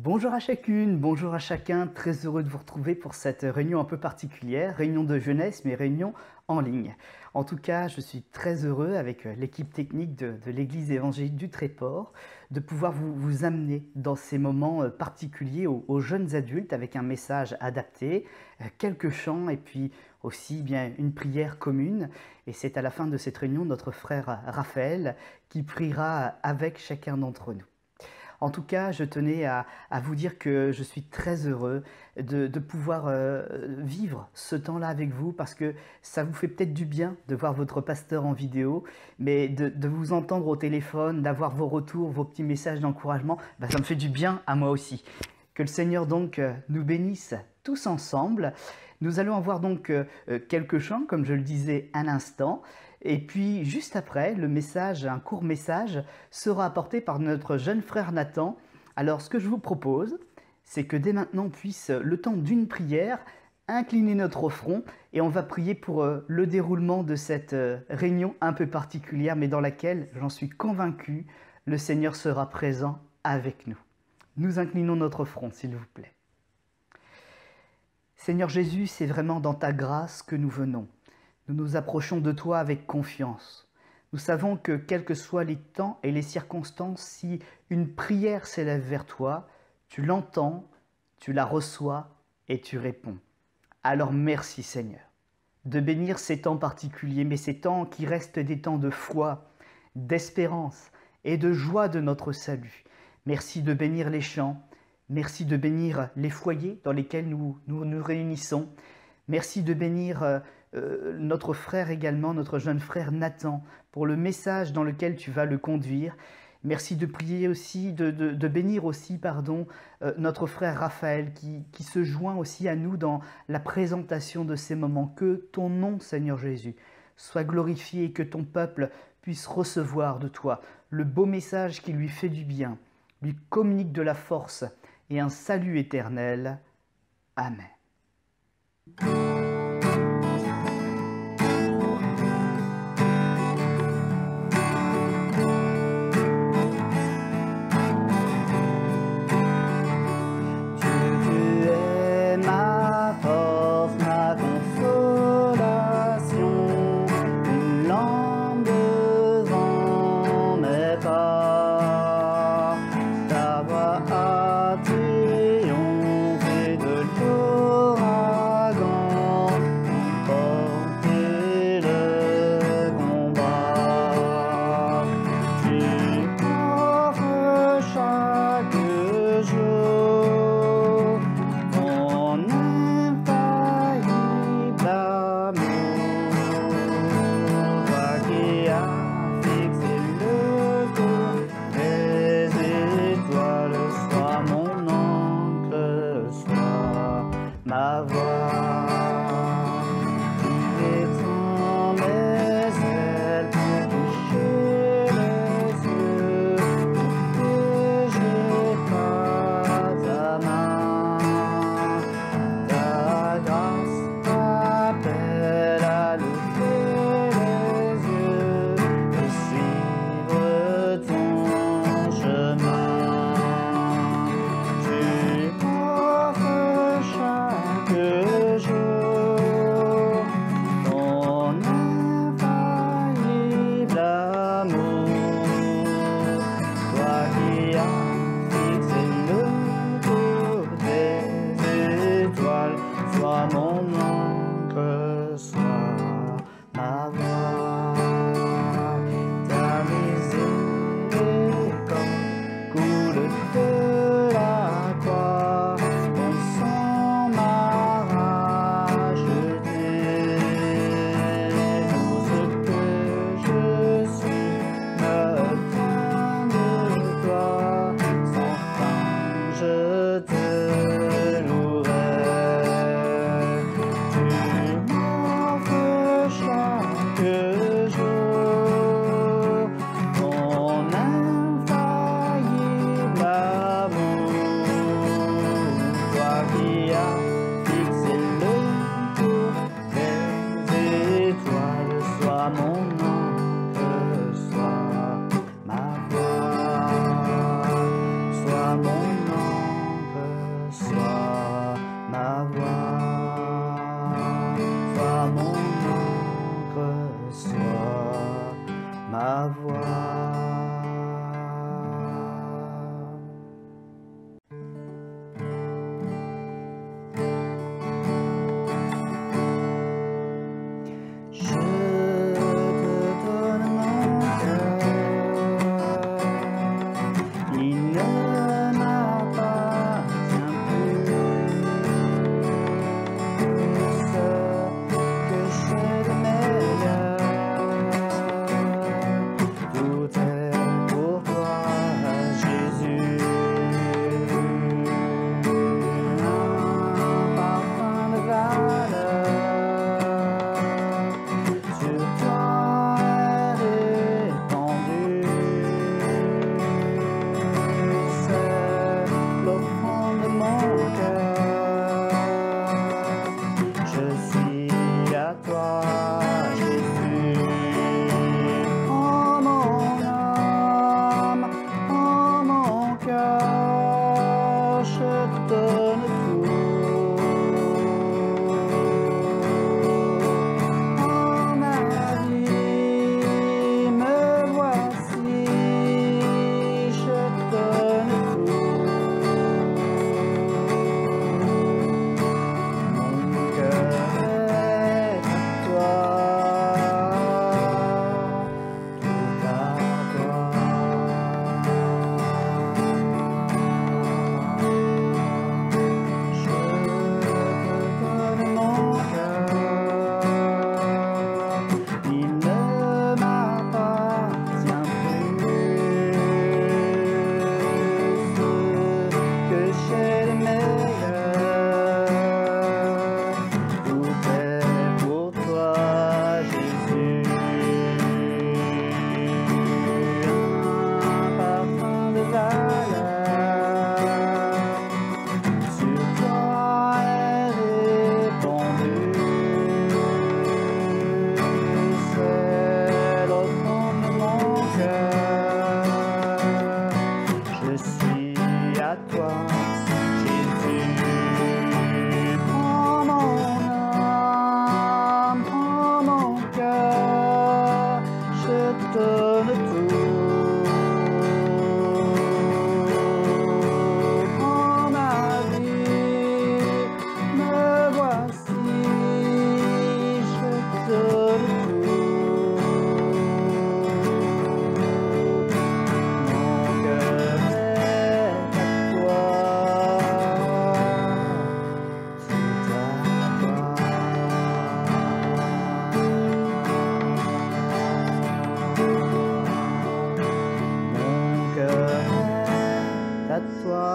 Bonjour à chacune, bonjour à chacun, très heureux de vous retrouver pour cette réunion un peu particulière, réunion de jeunesse mais réunion en ligne. En tout cas, je suis très heureux avec l'équipe technique de l'église évangélique du Tréport de pouvoir vous amener dans ces moments particuliers aux jeunes adultes avec un message adapté, quelques chants et puis aussi bien une prière commune. Et c'est à la fin de cette réunion notre frère Raphaël qui priera avec chacun d'entre nous. En tout cas, je tenais à vous dire que je suis très heureux de pouvoir vivre ce temps-là avec vous parce que ça vous fait peut-être du bien de voir votre pasteur en vidéo, mais de vous entendre au téléphone, d'avoir vos retours, vos petits messages d'encouragement, ça me fait du bien à moi aussi. Que le Seigneur donc nous bénisse tous ensemble. Nous allons avoir donc quelques chants, comme je le disais à l'instant. Et puis, juste après, le message, un court message, sera apporté par notre jeune frère Nathan. Alors, ce que je vous propose, c'est que dès maintenant, on puisse, le temps d'une prière, incliner notre front et on va prier pour le déroulement de cette réunion un peu particulière, mais dans laquelle, j'en suis convaincu, le Seigneur sera présent avec nous. Nous inclinons notre front, s'il vous plaît. Seigneur Jésus, c'est vraiment dans ta grâce que nous venons. Nous nous approchons de toi avec confiance. Nous savons que quels que soient les temps et les circonstances, si une prière s'élève vers toi, tu l'entends, tu la reçois et tu réponds. Alors merci Seigneur de bénir ces temps particuliers, mais ces temps qui restent des temps de foi, d'espérance et de joie de notre salut. Merci de bénir les chants, merci de bénir les foyers dans lesquels nous nous réunissons. Merci de bénir notre frère également, notre jeune frère Nathan, pour le message dans lequel tu vas le conduire. Merci de prier aussi, de bénir aussi, notre frère Raphaël qui se joint aussi à nous dans la présentation de ces moments. Que ton nom, Seigneur Jésus, soit glorifié et que ton peuple puisse recevoir de toi le beau message qui lui fait du bien, lui communique de la force et un salut éternel. Amen. à toi. Jésus, prends mon âme, prends mon cœur, je te donne tout. Prends ma vie, me voici, je te donne tout. Mon cœur est à toi, tout à toi. Mon cœur est à toi, tout à toi.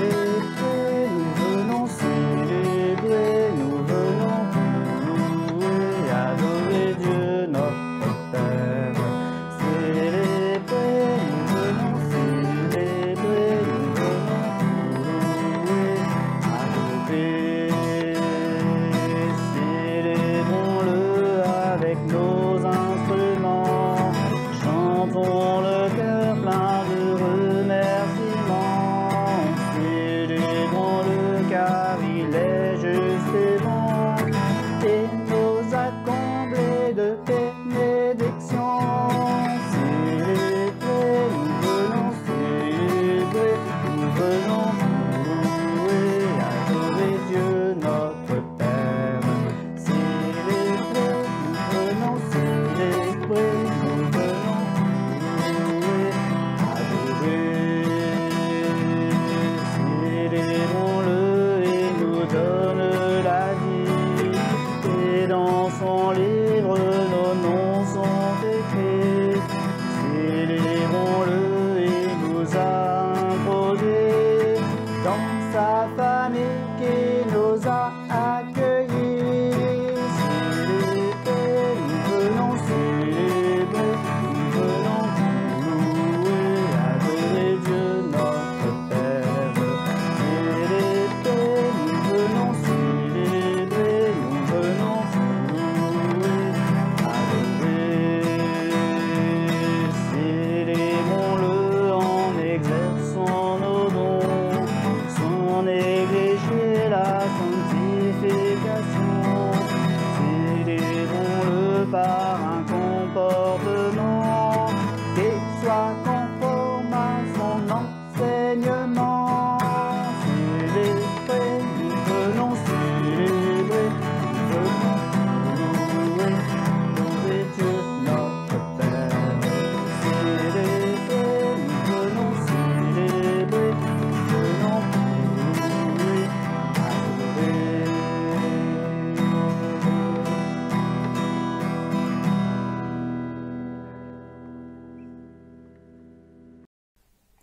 Célébrer, nous venons célébrer, nous venons louer, adorer Dieu notre Père. Célébrer, nous venons célébrer, nous venons louer, adorer. Célébrons-le avec nos instruments, chantons le cœur plein de remerciements. Célébrons-le car il est juste et bon, et nous a comblés de bénédictions. Célébrer, nous venons célébrer, nous venons louer, adorer Dieu notre Père. Célébrer, nous venons célébrer, nous venons louer, adorer. Célébrons-le et nous donne la vie, et dans son livre nos noms sont écrits. Célébrons-le et nous a imposés dans sa famille qui nous a accueillis. Célébrer, nous venons célébrer, nous venons louer, adorer Dieu notre Père. Célébrer, nous venons célébrer, nous venons louer, adorer. Célébrons-le en exerçant nos dons, sans négliger la sanctification. Célébrons-le par un comportement qui soit conforme à son enseignement. Célébrer, nous venons célébrer, nous venons louer, louer Dieu notre Père. Célébrer, nous venons célébrer, nous venons louer, adorer.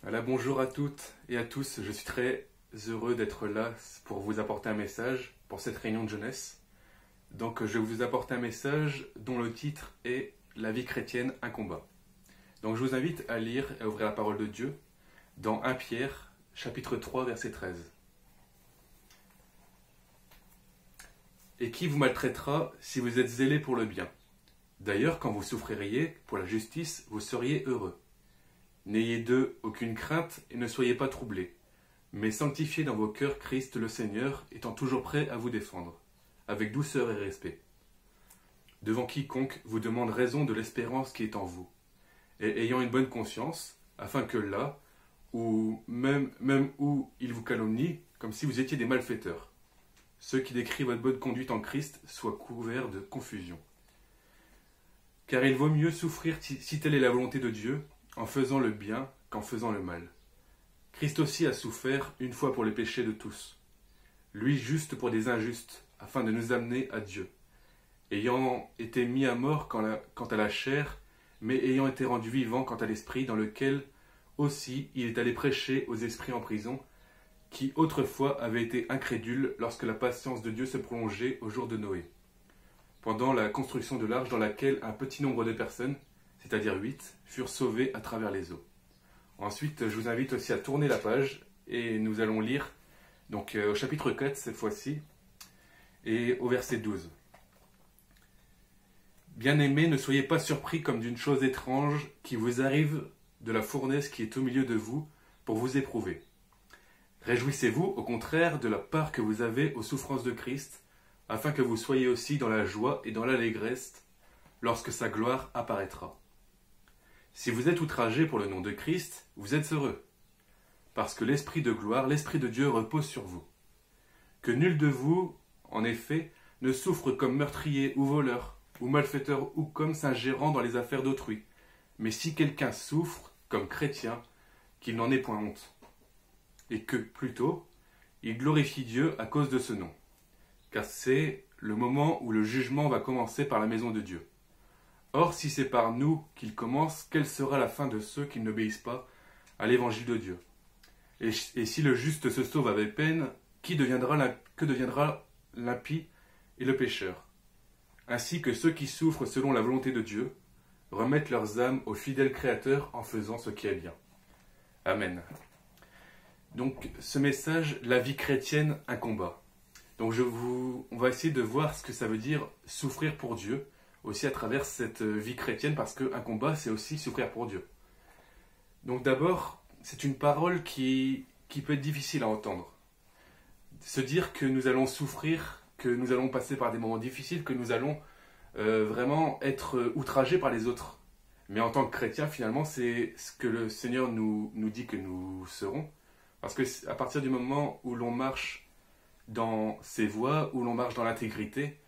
Voilà, bonjour à toutes et à tous, je suis très heureux d'être là pour vous apporter un message pour cette réunion de jeunesse. Donc je vais vous apporter un message dont le titre est « La vie chrétienne, un combat ». Donc je vous invite à lire et à ouvrir la parole de Dieu dans 1 Pierre, chapitre 3, verset 13. « Et qui vous maltraitera si vous êtes zélés pour le bien? D'ailleurs, quand vous souffririez pour la justice, vous seriez heureux. N'ayez d'eux aucune crainte et ne soyez pas troublés, mais sanctifiez dans vos cœurs Christ le Seigneur, étant toujours prêt à vous défendre, avec douceur et respect, devant quiconque vous demande raison de l'espérance qui est en vous, et ayant une bonne conscience, afin que là, ou même où il vous calomnie, comme si vous étiez des malfaiteurs, ceux qui décrivent votre bonne conduite en Christ soient couverts de confusion. Car il vaut mieux souffrir si telle est la volonté de Dieu, en faisant le bien qu'en faisant le mal. Christ aussi a souffert une fois pour les péchés de tous, lui juste pour des injustes, afin de nous amener à Dieu, ayant été mis à mort quant à la chair, mais ayant été rendu vivant quant à l'esprit, dans lequel aussi il est allé prêcher aux esprits en prison, qui autrefois avaient été incrédules lorsque la patience de Dieu se prolongeait au jour de Noé, pendant la construction de l'arche dans laquelle un petit nombre de personnes, c'est-à-dire 8, furent sauvées à travers les eaux. Ensuite, je vous invite aussi à tourner la page et nous allons lire donc, au chapitre 4 cette fois-ci et au verset 12. Bien-aimés, ne soyez pas surpris comme d'une chose étrange qui vous arrive de la fournaise qui est au milieu de vous pour vous éprouver. Réjouissez-vous, au contraire, de la part que vous avez aux souffrances de Christ, afin que vous soyez aussi dans la joie et dans l'allégresse lorsque sa gloire apparaîtra. Si vous êtes outragés pour le nom de Christ, vous êtes heureux, parce que l'Esprit de gloire, l'Esprit de Dieu repose sur vous. Que nul de vous, en effet, ne souffre comme meurtrier ou voleur, ou malfaiteur, ou comme s'ingérant dans les affaires d'autrui. Mais si quelqu'un souffre comme chrétien, qu'il n'en ait point honte. Et que, plutôt, il glorifie Dieu à cause de ce nom. Car c'est le moment où le jugement va commencer par la maison de Dieu. Or, si c'est par nous qu'il commence, quelle sera la fin de ceux qui n'obéissent pas à l'évangile de Dieu? Et si le juste se sauve avec peine, que deviendra l'impie et le pécheur? Ainsi que ceux qui souffrent selon la volonté de Dieu remettent leurs âmes au fidèle Créateur en faisant ce qui est bien. Amen. Donc, ce message, la vie chrétienne, un combat. Donc, on va essayer de voir ce que ça veut dire souffrir pour Dieu, aussi à travers cette vie chrétienne, parce qu'un combat, c'est aussi souffrir pour Dieu. Donc, d'abord, c'est une parole qui peut être difficile à entendre. Se dire que nous allons souffrir, que nous allons passer par des moments difficiles, que nous allons vraiment être outragés par les autres. Mais en tant que chrétien, finalement, c'est ce que le Seigneur nous dit que nous serons. Parce qu'à partir du moment où l'on marche dans ses voies, où l'on marche dans l'intégrité,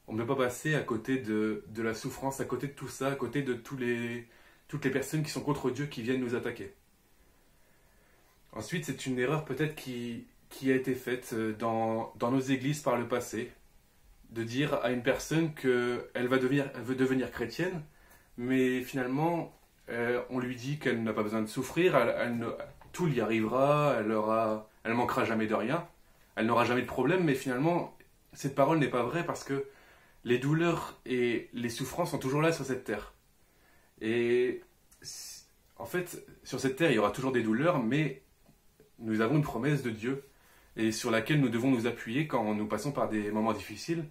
on ne peut pas passer à côté de la souffrance, à côté de tout ça, à côté de toutes les personnes qui sont contre Dieu, qui viennent nous attaquer. Ensuite, c'est une erreur peut-être qui a été faite dans nos églises par le passé, de dire à une personne qu'elle veut devenir chrétienne, mais finalement, on lui dit qu'elle n'a pas besoin de souffrir, tout lui arrivera, elle manquera jamais de rien, elle n'aura jamais de problème, mais finalement, cette parole n'est pas vraie parce que les douleurs et les souffrances sont toujours là sur cette terre. Et en fait, sur cette terre, il y aura toujours des douleurs, mais nous avons une promesse de Dieu et sur laquelle nous devons nous appuyer quand nous passons par des moments difficiles.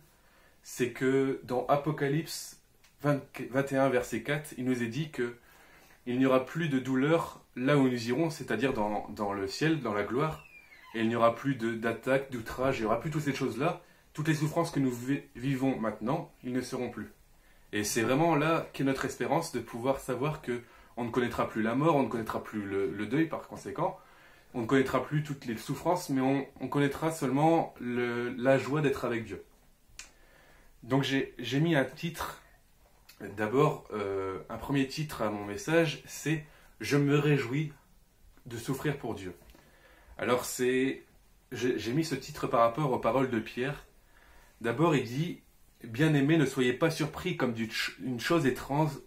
C'est que dans Apocalypse 21, verset 4, il nous est dit qu'il n'y aura plus de douleur là où nous irons, c'est-à-dire dans le ciel, dans la gloire, et il n'y aura plus d'attaques, d'outrages, il n'y aura plus toutes ces choses-là. Toutes les souffrances que nous vivons maintenant, ils ne seront plus. Et c'est vraiment là qu'est notre espérance de pouvoir savoir qu'on ne connaîtra plus la mort, on ne connaîtra plus le deuil par conséquent, on ne connaîtra plus toutes les souffrances, mais on connaîtra seulement la joie d'être avec Dieu. Donc j'ai mis un titre, d'abord un premier titre à mon message, c'est « Je me réjouis de souffrir pour Dieu ». Alors j'ai mis ce titre par rapport aux paroles de Pierre. D'abord il dit « Bien-aimés, ne soyez pas surpris comme d'une chose étrange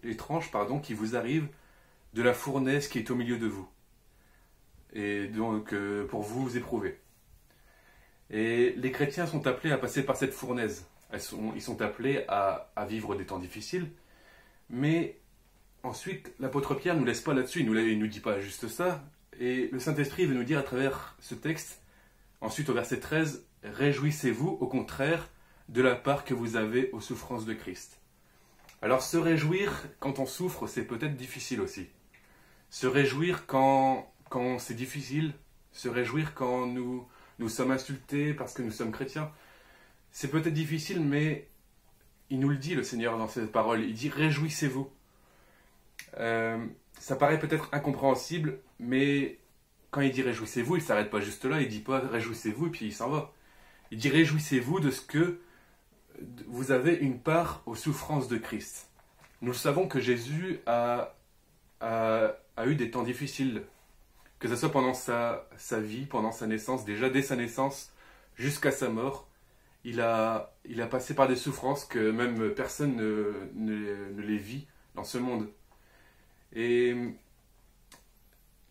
qui vous arrive de la fournaise qui est au milieu de vous. » Et donc pour vous éprouver. Et les chrétiens sont appelés à passer par cette fournaise. Ils sont appelés à vivre des temps difficiles. Mais ensuite, l'apôtre Pierre ne nous laisse pas là-dessus. Il ne nous dit pas juste ça. Et le Saint-Esprit veut nous dire à travers ce texte, ensuite au verset 13, « Réjouissez-vous au contraire de la part que vous avez aux souffrances de Christ. » Alors se réjouir quand on souffre, c'est peut-être difficile aussi. Se réjouir quand c'est difficile, se réjouir quand nous sommes insultés parce que nous sommes chrétiens, c'est peut-être difficile, mais il nous le dit, le Seigneur, dans cette parole. Il dit « Réjouissez-vous ». Ça paraît peut-être incompréhensible, mais quand il dit « Réjouissez-vous », il ne s'arrête pas juste là, il ne dit pas « Réjouissez-vous » et puis il s'en va. Il dit « Réjouissez-vous de ce que vous avez une part aux souffrances de Christ ». Nous le savons que Jésus a eu des temps difficiles, que ce soit pendant sa vie, pendant sa naissance, déjà dès sa naissance jusqu'à sa mort. Il a passé par des souffrances que même personne ne les vit dans ce monde. Et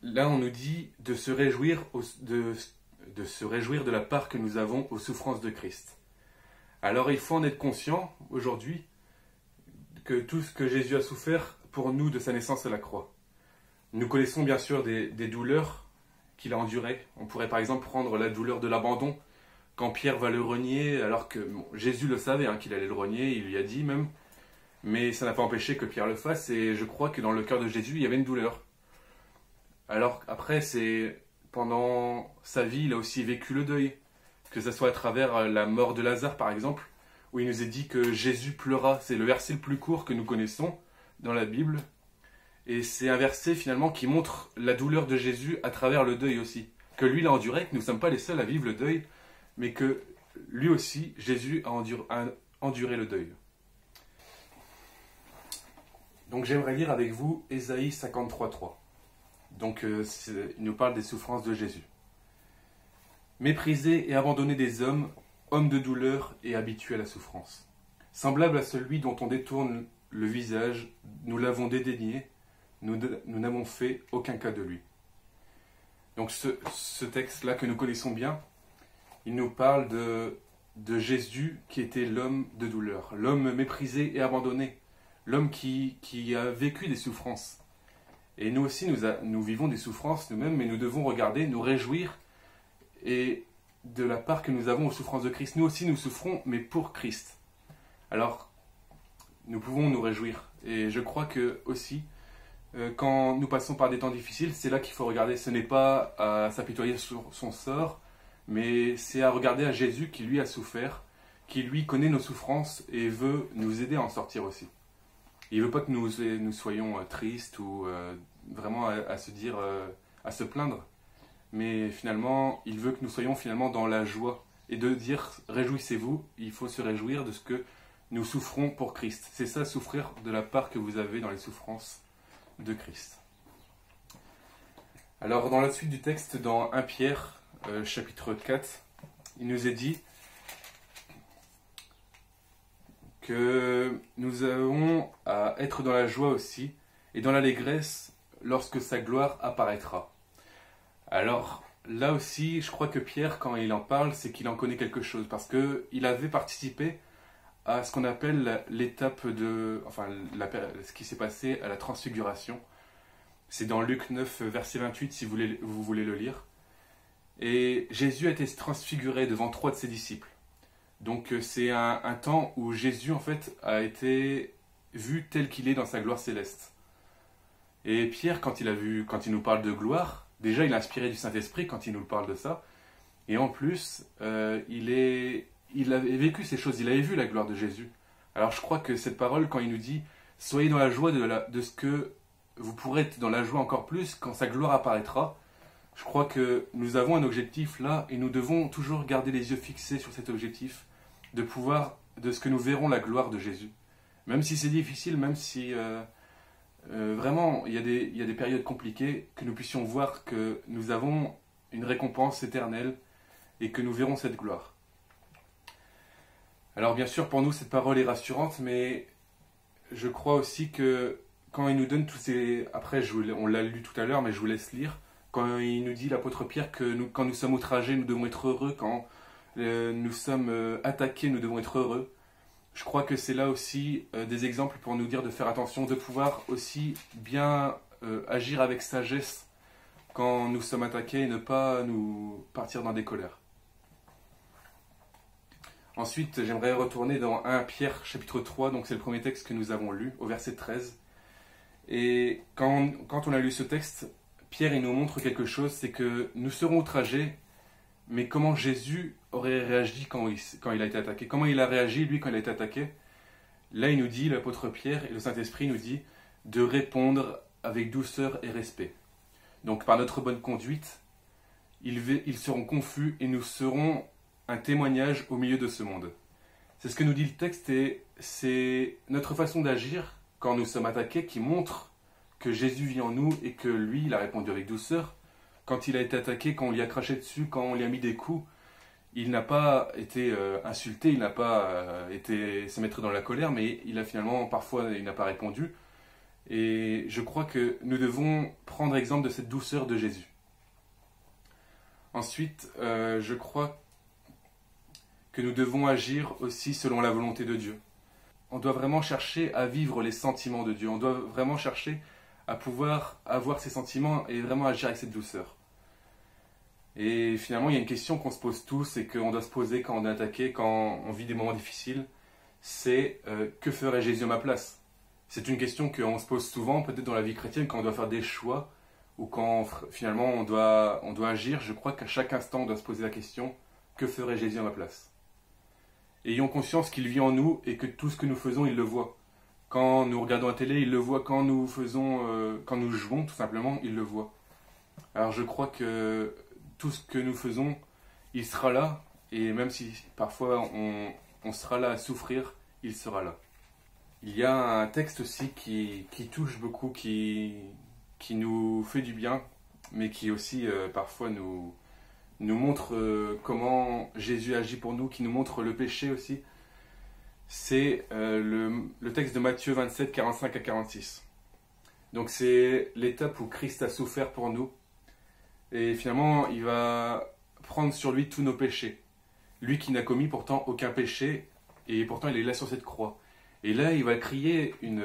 là, on nous dit de se réjouir de se réjouir de la part que nous avons aux souffrances de Christ. Alors il faut en être conscient aujourd'hui que tout ce que Jésus a souffert pour nous de sa naissance à la croix. Nous connaissons bien sûr des douleurs qu'il a endurées. On pourrait par exemple prendre la douleur de l'abandon, quand Pierre va le renier, alors que Jésus le savait qu'il allait le renier, il lui a dit même, mais ça n'a pas empêché que Pierre le fasse, et je crois que dans le cœur de Jésus, il y avait une douleur. Alors après, pendant sa vie, il a aussi vécu le deuil, que ce soit à travers la mort de Lazare par exemple, où il nous est dit que Jésus pleura. C'est le verset le plus court que nous connaissons dans la Bible, et c'est un verset finalement qui montre la douleur de Jésus à travers le deuil aussi, que lui l'a enduré, que nous ne sommes pas les seuls à vivre le deuil, mais que lui aussi, Jésus a enduré le deuil. Donc j'aimerais lire avec vous Ésaïe 53:3. Donc il nous parle des souffrances de Jésus. Méprisé et abandonné des hommes, homme de douleur et habitué à la souffrance. Semblable à celui dont on détourne le visage, nous l'avons dédaigné, nous n'avons fait aucun cas de lui. Donc ce texte-là que nous connaissons bien, il nous parle de Jésus qui était l'homme de douleur, l'homme méprisé et abandonné, l'homme qui a vécu des souffrances. Et nous aussi, nous vivons des souffrances nous-mêmes, mais nous devons regarder, nous réjouir et de la part que nous avons aux souffrances de Christ. Nous aussi, nous souffrons, mais pour Christ. Alors, nous pouvons nous réjouir. Et je crois que aussi, quand nous passons par des temps difficiles, c'est là qu'il faut regarder. Ce n'est pas à s'apitoyer sur son sort, mais c'est à regarder à Jésus qui lui a souffert, qui lui connaît nos souffrances et veut nous aider à en sortir aussi. Il ne veut pas que nous soyons tristes ou vraiment à se dire, à se plaindre, mais finalement, il veut que nous soyons finalement dans la joie et de dire réjouissez-vous, il faut se réjouir de ce que nous souffrons pour Christ. C'est ça, souffrir de la part que vous avez dans les souffrances de Christ. Alors, dans la suite du texte, dans 1 Pierre, chapitre 4, il nous est dit que nous avons à être dans la joie aussi et dans l'allégresse lorsque sa gloire apparaîtra. Alors, là aussi, je crois que Pierre, quand il en parle, c'est qu'il en connaît quelque chose, parce qu'il avait participé à ce qu'on appelle l'étape ce qui s'est passé à la transfiguration. C'est dans Luc 9, verset 28, si vous voulez le lire. Et Jésus a été transfiguré devant 3 de ses disciples. Donc c'est un temps où Jésus, en fait, a été vu tel qu'il est dans sa gloire céleste. Et Pierre, quand il nous parle de gloire, déjà il est inspiré du Saint-Esprit quand il nous parle de ça. Et en plus, il avait vécu ces choses, il avait vu la gloire de Jésus. Alors je crois que cette parole, quand il nous dit « Soyez dans la joie de ce que vous pourrez être dans la joie encore plus quand sa gloire apparaîtra », je crois que nous avons un objectif là et nous devons toujours garder les yeux fixés sur cet objectif, de ce que nous verrons la gloire de Jésus. Même si c'est difficile, même si vraiment il y a des périodes compliquées, que nous puissions voir que nous avons une récompense éternelle et que nous verrons cette gloire. Alors bien sûr, pour nous, cette parole est rassurante, mais je crois aussi que quand il nous donne tous ces... Après, on l'a lu tout à l'heure, mais je vous laisse lire. Quand il nous dit, l'apôtre Pierre, que quand nous sommes outragés, nous devons être heureux. Quand nous sommes attaqués, nous devons être heureux. Je crois que c'est là aussi des exemples pour nous dire de faire attention, de pouvoir aussi bien agir avec sagesse quand nous sommes attaqués et ne pas nous partir dans des colères. Ensuite, j'aimerais retourner dans 1 Pierre chapitre 3, donc c'est le premier texte que nous avons lu, au verset 13. Et quand on a lu ce texte, Pierre il nous montre quelque chose, c'est que nous serons outragés, mais comment Jésus aurait réagi quand il a été attaqué? Comment il a réagi, lui, quand il a été attaqué? Là, il nous dit, l'apôtre Pierre et le Saint-Esprit nous dit de répondre avec douceur et respect. Donc, par notre bonne conduite, ils seront confus et nous serons un témoignage au milieu de ce monde. C'est ce que nous dit le texte et c'est notre façon d'agir quand nous sommes attaqués qui montre que Jésus vit en nous et que lui, il a répondu avec douceur. Quand il a été attaqué, quand on lui a craché dessus, quand on lui a mis des coups, il n'a pas été insulté, il n'a pas été se mettre dans la colère, mais il n'a pas répondu. Et je crois que nous devons prendre exemple de cette douceur de Jésus. Ensuite, je crois que nous devons agir aussi selon la volonté de Dieu. On doit vraiment chercher à vivre les sentiments de Dieu. On doit vraiment chercher à pouvoir avoir ces sentiments et vraiment agir avec cette douceur. Et finalement, il y a une question qu'on se pose tous et qu'on doit se poser quand on est attaqué, quand on vit des moments difficiles, c'est que ferait Jésus à ma place? C'est une question qu'on se pose souvent, peut-être dans la vie chrétienne, quand on doit faire des choix ou quand finalement on doit agir. Je crois qu'à chaque instant, on doit se poser la question, que ferait Jésus à ma place? Ayons conscience qu'il vit en nous et que tout ce que nous faisons, il le voit. Quand nous regardons la télé, il le voit. Quand nous quand nous jouons, tout simplement, il le voit. Alors je crois que tout ce que nous faisons, il sera là. Et même si parfois on sera là à souffrir, il sera là. Il y a un texte aussi qui touche beaucoup, qui nous fait du bien, mais qui aussi parfois nous montre comment Jésus agit pour nous, qui nous montre le péché aussi. C'est le texte de Matthieu 27, 45 à 46. Donc c'est l'étape où Christ a souffert pour nous. Et finalement, il va prendre sur lui tous nos péchés. Lui qui n'a commis pourtant aucun péché, et pourtant il est là sur cette croix. Et là, il va crier une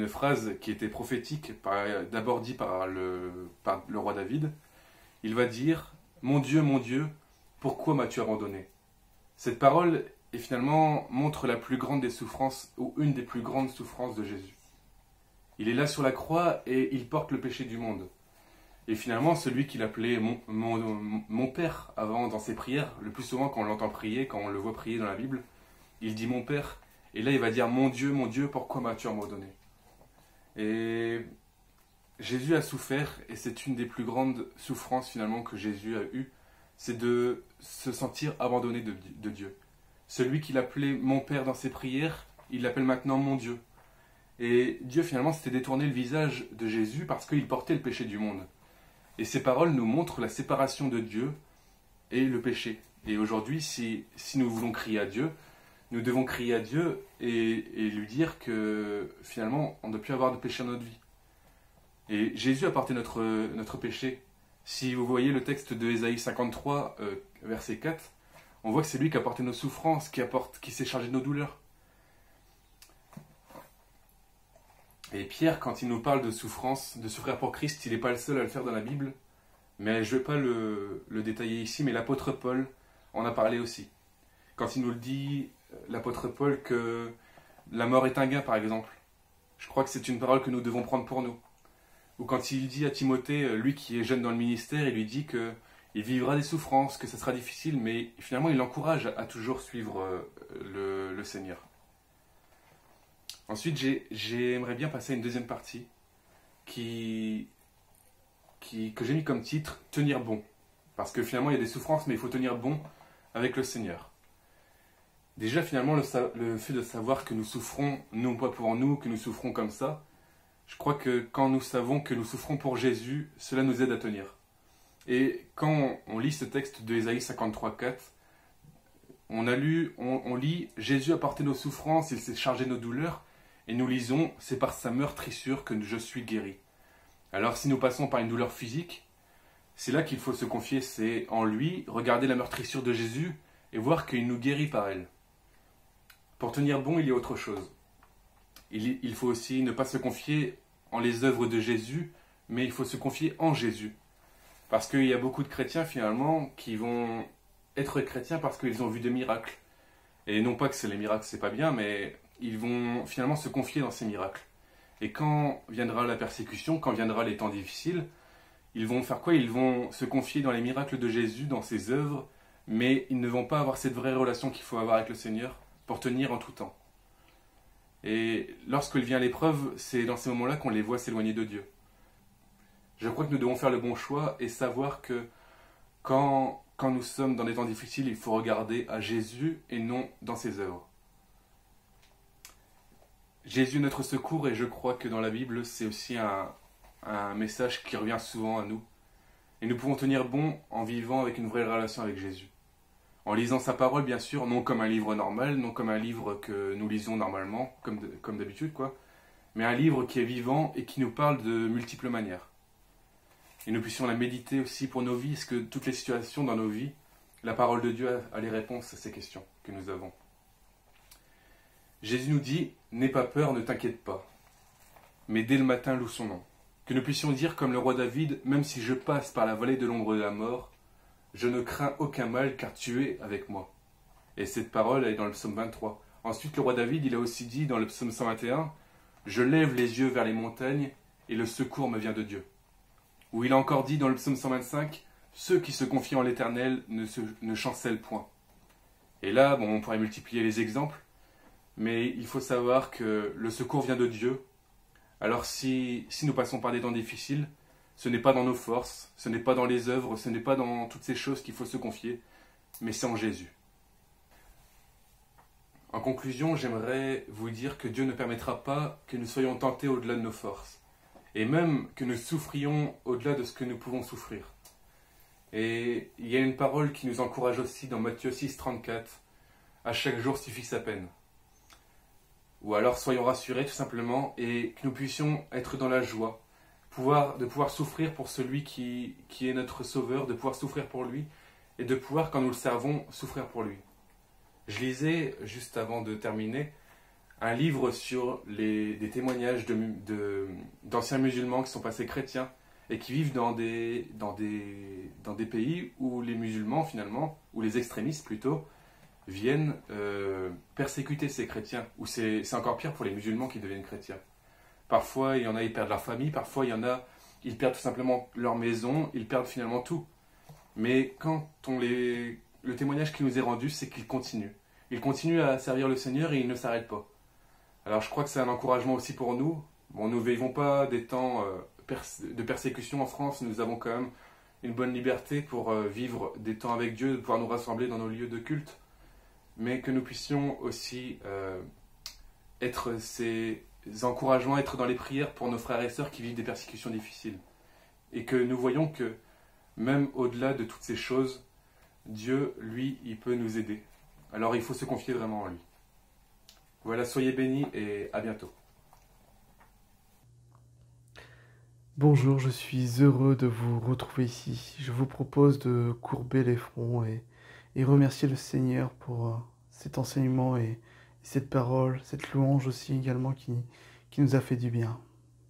phrase qui était prophétique, d'abord dit par le roi David. Il va dire « Mon Dieu, pourquoi m'as-tu abandonné ?» Cette parole, et finalement, montre la plus grande des souffrances, ou une des plus grandes souffrances de Jésus. Il est là sur la croix et il porte le péché du monde. Et finalement, celui qu'il appelait mon Père avant dans ses prières, le plus souvent quand on l'entend prier, quand on le voit prier dans la Bible, il dit mon Père, et là il va dire mon Dieu, pourquoi m'as-tu abandonné? Et Jésus a souffert, et c'est une des plus grandes souffrances finalement que Jésus a eues, c'est de se sentir abandonné de Dieu. Celui qu'il appelait mon Père dans ses prières, il l'appelle maintenant mon Dieu. Et Dieu finalement s'était détourné le visage de Jésus parce qu'il portait le péché du monde. Et ces paroles nous montrent la séparation de Dieu et le péché. Et aujourd'hui, si nous voulons crier à Dieu, nous devons crier à Dieu et lui dire que finalement, on ne doit plus avoir de péché dans notre vie. Et Jésus a porté notre péché. Si vous voyez le texte de Ésaïe 53, verset 4, on voit que c'est lui qui a porté nos souffrances, qui s'est chargé de nos douleurs. Et Pierre, quand il nous parle de souffrance, de souffrir pour Christ, il n'est pas le seul à le faire dans la Bible. Mais je ne vais pas le détailler ici, mais l'apôtre Paul en a parlé aussi. Quand il nous le dit, l'apôtre Paul, que la mort est un gain, par exemple. Je crois que c'est une parole que nous devons prendre pour nous. Ou quand il dit à Timothée, lui qui est jeune dans le ministère, il lui dit qu'il vivra des souffrances, que ça sera difficile, mais finalement il l'encourage à toujours suivre le Seigneur. Ensuite, j'aimerais bien passer à une deuxième partie que j'ai mis comme titre « Tenir bon ». Parce que finalement, il y a des souffrances, mais il faut tenir bon avec le Seigneur. Déjà, finalement, le fait de savoir que nous souffrons, non pas pour nous, que nous souffrons comme ça, je crois que quand nous savons que nous souffrons pour Jésus, cela nous aide à tenir. Et quand on lit ce texte de Ésaïe 53, 4, on lit « Jésus a porté nos souffrances, il s'est chargé de nos douleurs », et nous lisons « C'est par sa meurtrissure que je suis guéri ». Alors si nous passons par une douleur physique, c'est là qu'il faut se confier, c'est en lui, regarder la meurtrissure de Jésus et voir qu'il nous guérit par elle. Pour tenir bon, il y a autre chose. Il faut aussi ne pas se confier en les œuvres de Jésus, mais il faut se confier en Jésus. Parce qu'il y a beaucoup de chrétiens finalement qui vont être chrétiens parce qu'ils ont vu des miracles. Et non pas que les miracles c'est pas bien, mais ils vont finalement se confier dans ces miracles. Et quand viendra la persécution, quand viendra les temps difficiles, ils vont faire quoi? Ils vont se confier dans les miracles de Jésus, dans ses œuvres, mais ils ne vont pas avoir cette vraie relation qu'il faut avoir avec le Seigneur pour tenir en tout temps. Et lorsqu'il vient l'épreuve, c'est dans ces moments-là qu'on les voit s'éloigner de Dieu. Je crois que nous devons faire le bon choix et savoir que quand nous sommes dans des temps difficiles, il faut regarder à Jésus et non dans ses œuvres. Jésus est notre secours et je crois que dans la Bible, c'est aussi un message qui revient souvent à nous. Et nous pouvons tenir bon en vivant avec une vraie relation avec Jésus. En lisant sa parole, bien sûr, non comme un livre normal, non comme un livre que nous lisons normalement, comme d'habitude, quoi, mais un livre qui est vivant et qui nous parle de multiples manières. et nous puissions la méditer aussi pour nos vies. Est-ce que toutes les situations dans nos vies, la parole de Dieu a les réponses à ces questions que nous avons? Jésus nous dit, n'aie pas peur, ne t'inquiète pas. Mais dès le matin, loue son nom. Que nous puissions dire comme le roi David, même si je passe par la vallée de l'ombre de la mort, je ne crains aucun mal car tu es avec moi. Et cette parole, elle est dans le psaume 23. Ensuite, le roi David, il a aussi dit dans le psaume 121, je lève les yeux vers les montagnes et le secours me vient de Dieu. Ou il a encore dit dans le psaume 125, ceux qui se confient en l'Éternel ne chancellent point. Et là, bon, on pourrait multiplier les exemples, mais il faut savoir que le secours vient de Dieu. Alors si nous passons par des temps difficiles, ce n'est pas dans nos forces, ce n'est pas dans les œuvres, ce n'est pas dans toutes ces choses qu'il faut se confier, mais c'est en Jésus. En conclusion, j'aimerais vous dire que Dieu ne permettra pas que nous soyons tentés au-delà de nos forces, et même que nous souffrions au-delà de ce que nous pouvons souffrir. Et il y a une parole qui nous encourage aussi dans Matthieu 6, 34, « À chaque jour suffit sa peine ». Ou alors soyons rassurés tout simplement et que nous puissions être dans la joie, de pouvoir souffrir pour celui qui est notre sauveur, de pouvoir souffrir pour lui et de pouvoir, quand nous le servons, souffrir pour lui. Je lisais, juste avant de terminer, un livre sur des témoignages d'anciens musulmans qui sont passés chrétiens et qui vivent dans des pays où les musulmans finalement, ou les extrémistes plutôt, viennent persécuter ces chrétiens, ou c'est encore pire pour les musulmans qui deviennent chrétiens. Parfois, il y en a, ils perdent leur famille, parfois, il y en a, ils perdent tout simplement leur maison, ils perdent finalement tout. Mais quand le témoignage qui nous est rendu, c'est qu'ils continuent. Ils continuent à servir le Seigneur et ils ne s'arrêtent pas. Alors je crois que c'est un encouragement aussi pour nous. Bon, nous ne vivons pas des temps de persécution en France, nous avons quand même une bonne liberté pour vivre des temps avec Dieu, de pouvoir nous rassembler dans nos lieux de culte. Mais que nous puissions aussi être ces encouragements, être dans les prières pour nos frères et sœurs qui vivent des persécutions difficiles. Et que nous voyons que même au-delà de toutes ces choses, Dieu, lui, il peut nous aider. Alors il faut se confier vraiment en lui. Voilà, soyez bénis et à bientôt. Bonjour, je suis heureux de vous retrouver ici. Je vous propose de courber les fronts et remercier le Seigneur pour cet enseignement et cette parole, cette louange aussi également qui nous a fait du bien.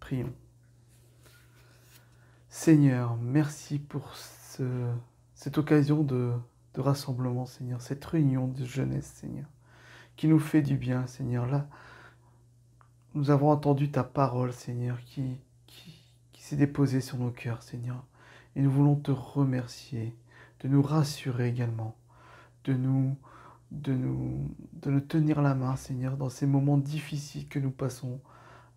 Prions. Seigneur, merci pour cette occasion de rassemblement, Seigneur, cette réunion de jeunesse, Seigneur, qui nous fait du bien, Seigneur. Là, nous avons entendu ta parole, Seigneur, qui s'est déposée sur nos cœurs, Seigneur. Et nous voulons te remercier, de nous rassurer également, de nous tenir la main, Seigneur, dans ces moments difficiles que nous passons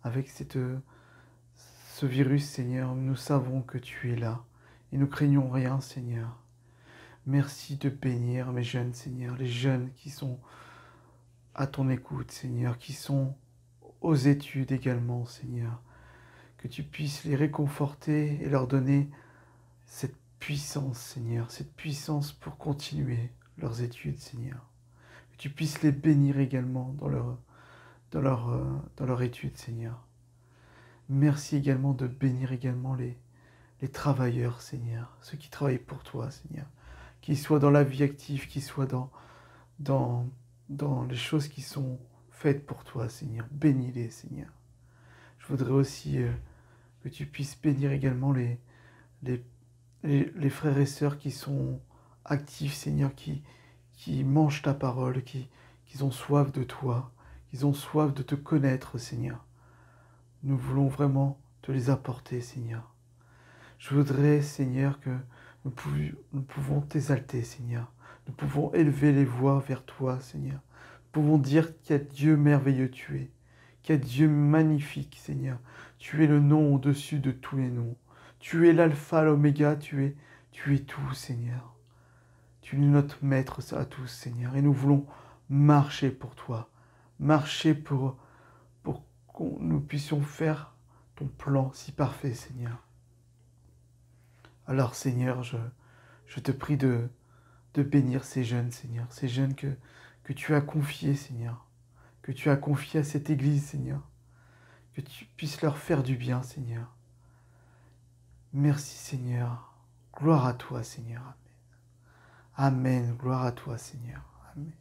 avec ce virus, Seigneur. Nous savons que tu es là et nous craignons rien, Seigneur. Merci de bénir mes jeunes, Seigneur, les jeunes qui sont à ton écoute, Seigneur, qui sont aux études également, Seigneur. Que tu puisses les réconforter et leur donner cette puissance, Seigneur, cette puissance pour continuer leurs études, Seigneur. Que tu puisses les bénir également dans leur étude, Seigneur. Merci également de bénir également les travailleurs, Seigneur, ceux qui travaillent pour toi, Seigneur, qu'ils soient dans la vie active, qu'ils soient dans les choses qui sont faites pour toi, Seigneur. Bénis-les, Seigneur. Je voudrais aussi que tu puisses bénir également les frères et sœurs qui sont actifs, Seigneur, qui mangent ta parole, qui ont soif de toi, qui ont soif de te connaître, Seigneur. Nous voulons vraiment te les apporter, Seigneur. Je voudrais, Seigneur, que nous pouvons t'exalter, Seigneur. Nous pouvons élever les voix vers toi, Seigneur. Nous pouvons dire quel Dieu merveilleux tu es, quel Dieu magnifique, Seigneur. Tu es le nom au-dessus de tous les noms. Tu es l'alpha, l'oméga, tu es tout, Seigneur. Tu es notre maître à tous, Seigneur. Et nous voulons marcher pour toi, marcher pour que nous puissions faire ton plan si parfait, Seigneur. Alors, Seigneur, je te prie de bénir ces jeunes, Seigneur, ces jeunes que tu as confiés, Seigneur, que tu as confiés à cette Église, Seigneur, que tu puisses leur faire du bien, Seigneur. Merci Seigneur. Gloire à toi Seigneur. Amen. Amen. Gloire à toi Seigneur. Amen.